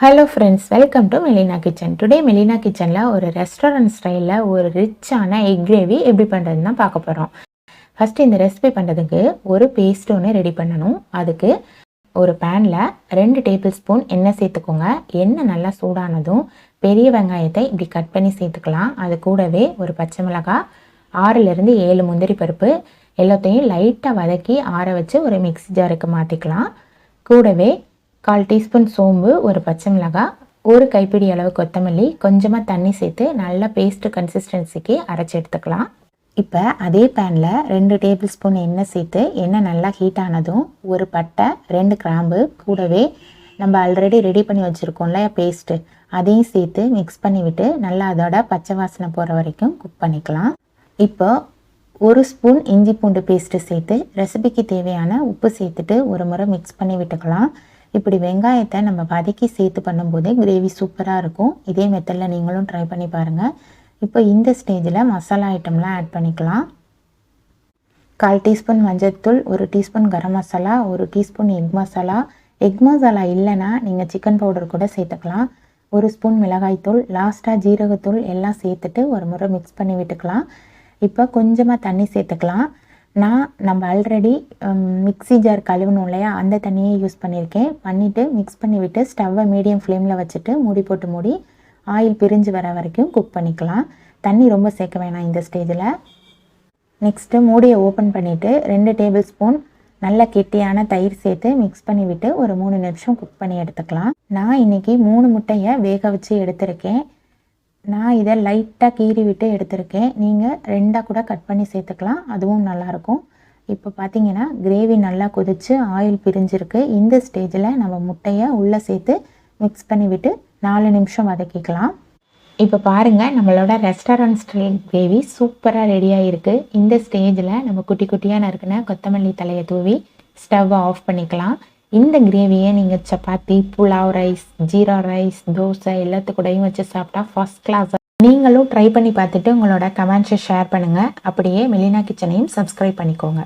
Hello friends, welcome to Melina kitchen. Today Melina கிச்சனில் ஒரு restaurant ஸ்டைலில் ஒரு ரிச்சான எக் கிரேவி எப்படி பண்ணுறதுன்னு தான் பார்க்க போகிறோம். ஃபஸ்ட்டு இந்த ரெசிபி பண்ணுறதுக்கு ஒரு பேஸ்ட் ஒன்று ரெடி பண்ணணும். அதுக்கு ஒரு பேனில் 2 டேபிள் ஸ்பூன் எண்ணெய் சேர்த்துக்கோங்க. எண்ணெய் நல்லா சூடானதும் பெரிய வெங்காயத்தை இப்படி கட் பண்ணி சேர்த்துக்கலாம். அது கூடவே ஒரு பச்சை மிளகாய், 6லேருந்து 7 முந்திரி பருப்பு எல்லாத்தையும் லைட்டாக வதக்கி ஆற வச்சு ஒரு மிக்ஸி ஜாருக்கு மாற்றிக்கலாம். கூடவே 1/4 டீஸ்பூன் சோம்பு, ஒரு பச்சை மிளகாய், ஒரு கைப்பிடி அளவு கொத்தமல்லி, கொஞ்சமாக தண்ணி சேர்த்து நல்லா பேஸ்ட்டு கன்சிஸ்டன்சிக்கு அரைச்சி எடுத்துக்கலாம். இப்போ அதே பேனில் 2 டேபிள் ஸ்பூன் எண்ணெய் சேர்த்து எண்ணெய் நல்லா ஹீட் ஆனதும் ஒரு பட்டை, 2 கிராம்பு, கூடவே நம்ம ஆல்ரெடி ரெடி பண்ணி வச்சுருக்கோம்ல பேஸ்ட்டு, அதையும் சேர்த்து மிக்ஸ் பண்ணிவிட்டு நல்லா அதோட பச்சை வாசனை போகிற வரைக்கும் குக் பண்ணிக்கலாம். இப்போ 1 ஸ்பூன் இஞ்சி பூண்டு பேஸ்ட்டு சேர்த்து ரெசிபிக்கு தேவையான உப்பு சேர்த்துட்டு ஒரு முறை மிக்ஸ் பண்ணி விட்டுக்கலாம். இப்படி வெங்காயத்தை நம்ம வதக்கி சேர்த்து பண்ணும்போது கிரேவி சூப்பராக இருக்கும். இதே மெத்தடில் நீங்களும் ட்ரை பண்ணி பாருங்கள். இப்போ இந்த ஸ்டேஜில் மசாலா ஐட்டம்லாம் ஆட் பண்ணிக்கலாம். 1/4 டீஸ்பூன் மஞ்சள்தூள், 1 teaspoon garam masala, 1 teaspoon egg masala. Egg masala இல்லைன்னா நீங்கள் சிக்கன் பவுடர் கூட சேர்த்துக்கலாம். 1 ஸ்பூன் மிளகாய்த்தூள், லாஸ்ட்டாக ஜீரகத்தூள் எல்லாம் சேர்த்துட்டு ஒரு முறை மிக்ஸ் பண்ணி விட்டுக்கலாம். இப்போ கொஞ்சமாக தண்ணி சேர்த்துக்கலாம். நம்ம ஆல்ரெடி மிக்ஸி ஜார் கழுவணும் இல்லையா, அந்த தண்ணியை யூஸ் பண்ணிவிட்டு மிக்ஸ் பண்ணிவிட்டு ஸ்டவ்வை மீடியம் ஃப்ளேமில் வச்சுட்டு மூடி ஆயில் பிரிஞ்சு வர வரைக்கும் குக் பண்ணிக்கலாம். தண்ணி ரொம்ப சேர்க்க வேணாம் இந்த ஸ்டேஜில். நெக்ஸ்ட்டு மூடியை ஓப்பன் பண்ணிவிட்டு 2 டேபிள் ஸ்பூன் நல்ல கெட்டியான தயிர் சேர்த்து மிக்ஸ் பண்ணிவிட்டு ஒரு 3 நிமிஷம் குக் பண்ணி எடுத்துக்கலாம். நான் இன்றைக்கி 3 முட்டையை வேக வச்சு எடுத்திருக்கேன். நான் இதை லைட்டாக கீறி விட்டு எடுத்திருக்கேன். நீங்கள் 2ஆக கூட கட் பண்ணி சேர்த்துக்கலாம், அதுவும் நல்லாயிருக்கும். இப்போ பார்த்தீங்கன்னா கிரேவி நல்லா கொதித்து ஆயில் பிரிஞ்சிருக்கு. இந்த ஸ்டேஜில் நம்ம முட்டையை உள்ளே சேர்த்து மிக்ஸ் பண்ணி விட்டு 4 நிமிஷம் வதக்கிக்கலாம். இப்போ பாருங்கள், நம்மளோட ரெஸ்டாரண்ட் ஸ்டைல் கிரேவி சூப்பராக ரெடியாக இருக்குது. இந்த ஸ்டேஜில் நம்ம குட்டி குட்டியாக நறுக்கின கொத்தமல்லி தலையை தூவி ஸ்டவ்வை ஆஃப் பண்ணிக்கலாம். இந்த கிரேவியை நீங்கள் சப்பாத்தி, புலாவ் ரைஸ், ஜீரா ரைஸ், தோசை எல்லாத்துக்கூடையும் வச்சு சாப்பிட்டா ஃபர்ஸ்ட் கிளாஸ். நீங்களும் ட்ரை பண்ணி பார்த்துட்டு உங்களோட கமெண்ட்ஸை ஷேர் பண்ணுங்கள். அப்படியே மெலினா கிச்சனையும் சப்ஸ்கிரைப் பண்ணிக்கோங்க.